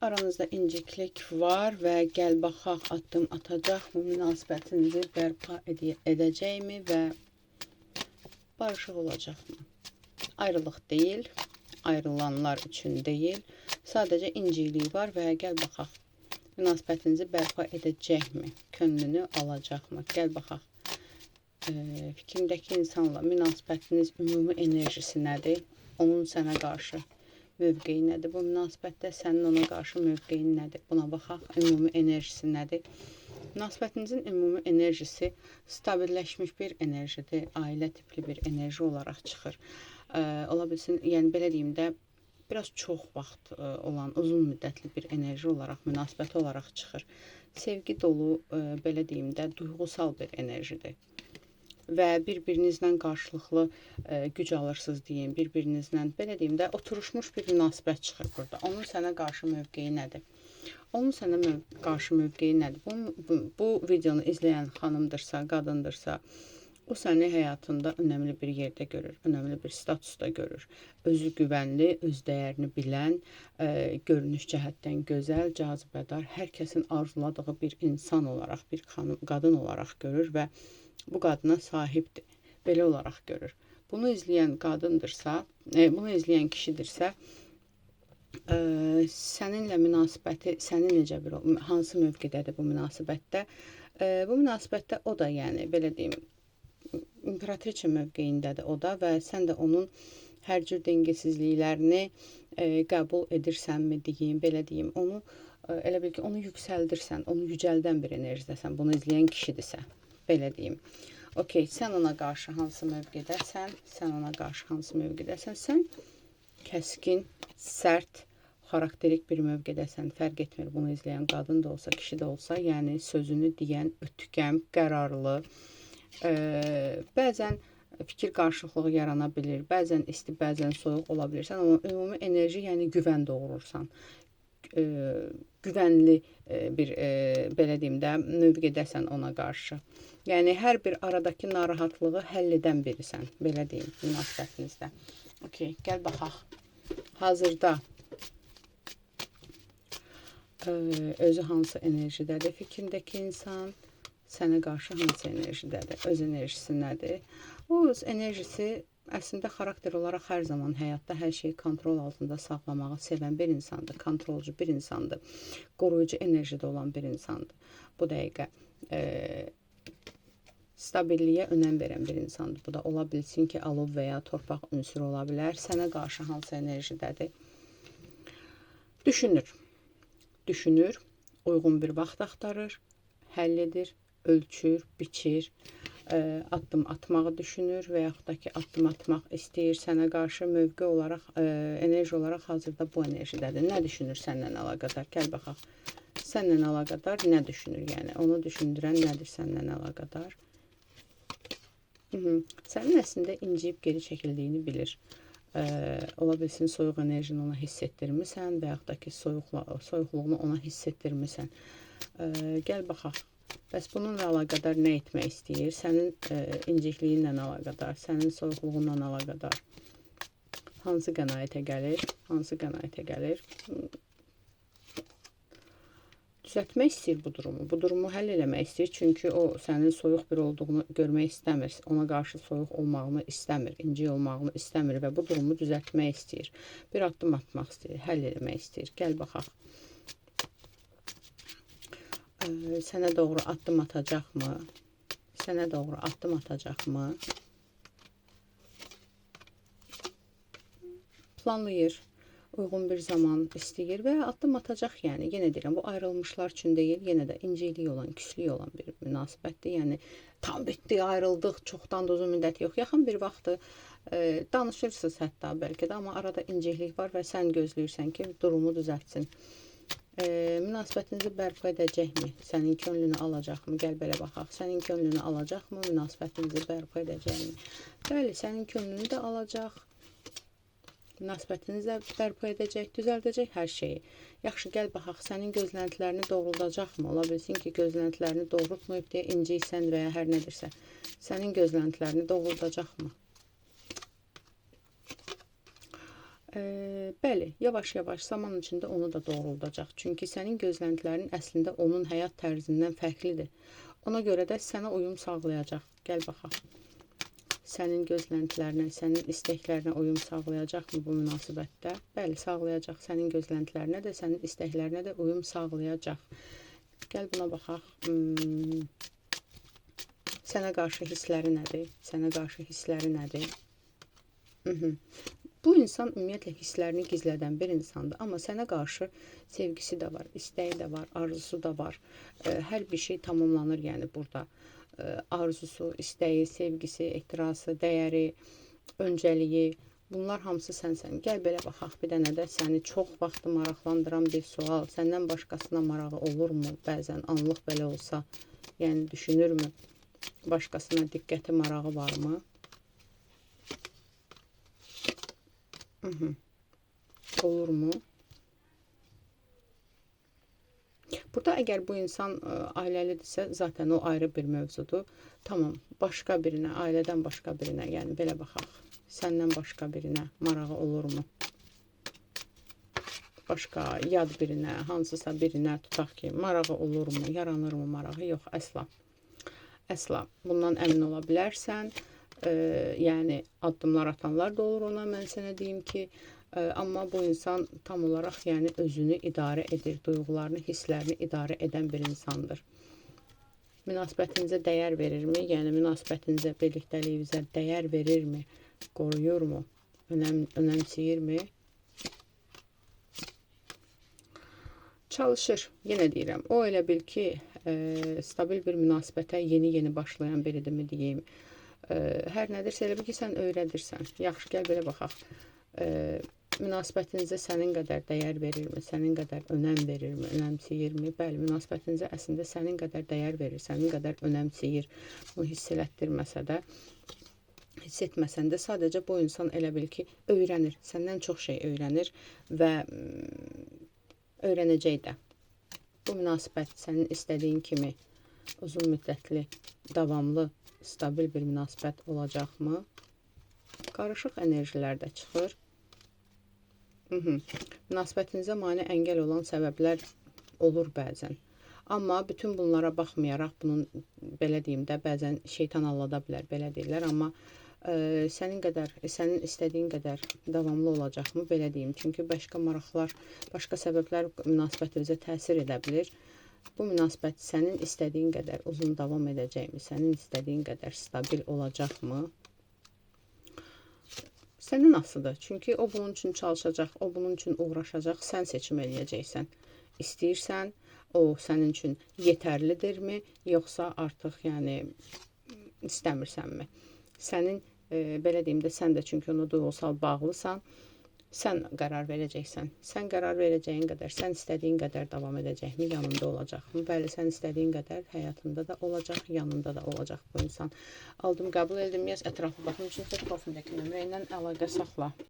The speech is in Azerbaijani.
Aranızda inciklik var və gəl baxaq addım atacaqmı, münasibətinizi bərpa edəcəkmi və barışıq olacaqmı? Ayrılıq deyil, ayrılanlar üçün deyil, sadəcə inciklik var və gəl baxaq münasibətinizi bərpa edəcəkmi, könlünü alacaqmı? Gəl baxaq fikrindəki insanla münasibətiniz ümumi enerjisi nədir? Onun sənə qarşı mövqeyi nədir? Bu münasibətdə sənin ona qarşı mövqeyin nədir? Buna baxaq, ümumi enerjisi nədir? Münasibətinizin ümumi enerjisi stabilləşmiş bir enerjidir, ailə tipli bir enerji olaraq çıxır. Ola bilsin, yəni belə deyim də, biraz çox vaxt olan, uzun müddətli bir enerji olaraq, münasibəti olaraq çıxır. Sevgi dolu, belə deyim də, duyğusal bir enerjidir. Və bir-birinizlə qarşılıqlı güc alırsınız deyim, bir-birinizlə, belə deyim də, oturuşmuş bir münasibət çıxır burada. Onun sənə qarşı mövqeyi nədir? Onun sənə qarşı mövqeyi nədir? Bu videonu izləyən xanımdırsa, qadındırsa, o səni həyatında önəmli bir yerdə görür, önəmli bir statusda görür. Özü güvənli, öz dəyərini bilən, görünüş cəhətdən gözəl, cazibədar, hər kəsin arzuladığı bir insan olaraq, bir qadın olaraq görür və bu qadına sahibdir. Belə olaraq görür. Bunu izləyən qadındırsa, bunu izləyən kişidirsə, səninlə münasibəti, səni necə bir, hansı mövqedədir bu münasibətdə? Bu münasibətdə o da, yəni, belə deyim, imperatriça mövqeyindədir o da və sən də onun hər cür dengesizliklərini qəbul edirsənmi deyim, belə deyim, onu, elə bil ki, onu yüksəldirsən, onu yücəldən bir enerjidəsən, bunu izləyən kişidirsə. Belə deyim. Okey, sən ona qarşı hansı mövqedəsən? Sən ona qarşı hansı mövqedəsən? Sən kəskin, sərt, xarakterik bir mövqedəsən. Fərq etmir, bunu izləyən qadın da olsa, kişi də olsa, yəni sözünü deyən, ötkəm, qərarlı, bəzən fikir qarşılığı yarana bilir, bəzən isti, bəzən soyuq ola bilirsən, amma ümumi enerji, yəni güvən doğurursan. Güvənli bir, belə deyim də, mövqedəsən ona qarşı. Yəni, hər bir aradakı narahatlığı həll edən birisən, belə deyim, münasibətinizdə. Okey, gəl baxaq. Hazırda özü hansı enerjidədir fikrindəki insan, sənə qarşı hansı enerjidədir, öz enerjisi nədir? O öz enerjisi əslində xarakter olaraq hər zaman həyatda hər şeyi kontrol altında saxlamağı sevən bir insandır, kontrolcu bir insandır, qoruyucu enerjide olan bir insandır. Bu dəqiqə stabilliyə önəm verən bir insandır. Bu da ola bilsin ki, alov və ya torpaq ünsürü ola bilər. Sənə qarşı hansı enerjidədir? Düşünür, uyğun bir vaxt axtarır, həll edir, ölçür, biçir, addım atmağı düşünür və yaxud da ki, addım atmaq istəyir, sənə qarşı mövqe olaraq, enerji olaraq hazırda bu enerjidədir. Nə düşünür səndən əlaqədar? Gəl baxaq. Səndən əlaqədar nə düşünür? Yəni, onu düşündürən nədir səndən əlaqədar? Sənin əslində inciyib geri çəkildiyini bilir. Ola bilsin, soyuq enerjini ona hiss etdirmirsən və yaxud da ki, soyuqluğunu ona hiss etdirmirsən. Gəl baxaq. Bəs bununla əlaqədar nə etmək istəyir? Sənin incikliyindən əlaqədar, sənin soyuqluğundan əlaqədar. Hansı qənaətə gəlir? Hansı qənaətə gəlir? Düzəltmək istəyir bu durumu. Bu durumu həll eləmək istəyir. Çünki o sənin soyuq bir olduğunu görmək istəmir. Ona qarşı soyuq olmağını istəmir. İnci olmağını istəmir və bu durumu düzəltmək istəyir. Bir addım atmaq istəyir. Həll eləmək istəyir. Gəl baxaq. Sənə doğru addım atacaqmı? Sənə doğru addım atacaqmı? Planlayır, uyğun bir zaman istəyir və addım atacaq, yəni. Yenə deyirəm, bu ayrılmışlar üçün deyil, yenə də inciklik olan, küslük olan bir münasibətdir. Yəni, tam bitdi, ayrıldıq, çoxdan da uzun müddət yox. Yaxın bir vaxtı danışırsınız hətta bəlkə də, amma arada inciklik var və sən gözləyirsən ki, durumu düzəltsin. Münasibətinizi bərpa edəcəkmi? Sənin könlünü alacaqmı? Gəl belə baxaq. Sənin könlünü alacaqmı? Münasibətinizi bərpa edəcəkmi? Bəli, sənin könlünü də alacaq. Münasibətinizi də bərpa edəcək, düzəldəcək hər şeyi. Yaxşı, gəl baxaq. Sənin gözləntilərini doğruldacaqmı? Ola bilsin ki, gözləntilərini doğrultmayıb deyə inciksən və ya hər nədirsə. Sənin gözləntilərini doğruldacaqmı? Bəli, yavaş-yavaş zaman içində onu da doğruldacaq. Çünki sənin gözləntilərin əslində onun həyat tərzindən fərqlidir. Ona görə də sənə uyum sağlayacaq. Gəl baxaq. Sənin gözləntilərinə, sənin istəklərinə uyum sağlayacaqmı bu münasibətdə? Bəli, sağlayacaq. Sənin gözləntilərinə də, sənin istəklərinə də uyum sağlayacaq. Gəl buna baxaq. Sənə qarşı hissləri nədir? Sənə qarşı hissləri nədir? Bu insan ümumiyyətlə hisslərini gizlədən bir insandır. Amma sənə qarşı sevgisi də var, istəyi də var, arzusu da var. Hər bir şey tamamlanır yəni burada. Arzusu, istəyi, sevgisi, ehtirası, dəyəri, öncəliyi, bunlar hamısı sənsən. Gəl belə baxaq bir dənə də səni çox vaxt maraqlandıran bir sual. Səndən başqasına marağı olurmu? Bəzən anlıq belə olsa, yəni düşünürmü? Başqasına diqqəti, marağı varmı? Olurmu? Burada əgər bu insan ailəlidirsə, zaten o ayrı bir mövzudur. Tamam, başqa birinə, ailədən başqa birinə, yəni belə baxaq. Səndən başqa birinə marağı olurmu? Başqa, yad birinə, hansısa birinə tutaq ki, marağı olurmu, yaranırmı marağı? Yox, əsla. Əsla. Bundan əmin ola bilərsən. Yəni addımlar atanlar da olur ona, mən sənə deyim ki, amma bu insan tam olaraq yəni özünü idarə edir, duyğularını, hisslərini idarə edən bir insandır. Münasibətinizə dəyər verirmi? Yəni münasibətinizə, birliktəliyinizə dəyər verirmi? Qoruyurmu? Önəmsəyirmi? Çalışır. Yenə deyirəm, o elə bil ki, stabil bir münasibətə yeni başlayan biridirmi deyim. Hər nədirsə elə bil ki, sən öyrədirsən. Yaxşı, gəl belə baxaq. Münasibətinizə sənin qədər dəyər verirmi? Sənin qədər önəm verirmi? Önəmsəyirmi? Bəli, münasibətinizə əslində sənin qədər dəyər verir, sənin qədər önəmsəyir. Bunu hiss elətdirməsə də, hiss etməsən də sadəcə bu insan elə bil ki, öyrənir. Səndən çox şey öyrənir və öyrənəcək də. Bu münasibət sənin istədiyin kimi uzun müddətli, davamlı, stabil bir münasibət olacaqmı? Qarışıq enerjilər də çıxır. Münasibətinizə mane əngəl olan səbəblər olur bəzən. Amma bütün bunlara baxmayaraq, bunun belə deyim də, bəzən şeytan allada bilər, belə deyirlər. Amma sənin istədiyin qədər davamlı olacaqmı? Belə deyim. Çünki başqa maraqlar, başqa səbəblər münasibətinizə təsir edə bilir. Bu münasibət sənin istədiyin qədər uzun davam edəcəkmi? Sənin istədiyin qədər stabil olacaqmı? Sənin asılıdır. Çünki o bunun üçün çalışacaq, o bunun üçün uğraşacaq, sən seçim eləyəcəksən. İstəyirsən, o sənin üçün yetərlidirmi, yoxsa artıq yəni istəmirsənmi? Sənin, belə deyim də, sən də çünki ona duyğusal bağlısan, sən qərar verəcəksən. Sən qərar verəcəyin qədər, sən istədiyin qədər davam edəcəkmi, yanında olacaqmı? Bəli, sən istədiyin qədər həyatında da olacaq, yanında da olacaq bu insan. Aldım, qəbul edildim, yaz ətraflı baxım üçün profildəki nömrə ilə əlaqə saxla.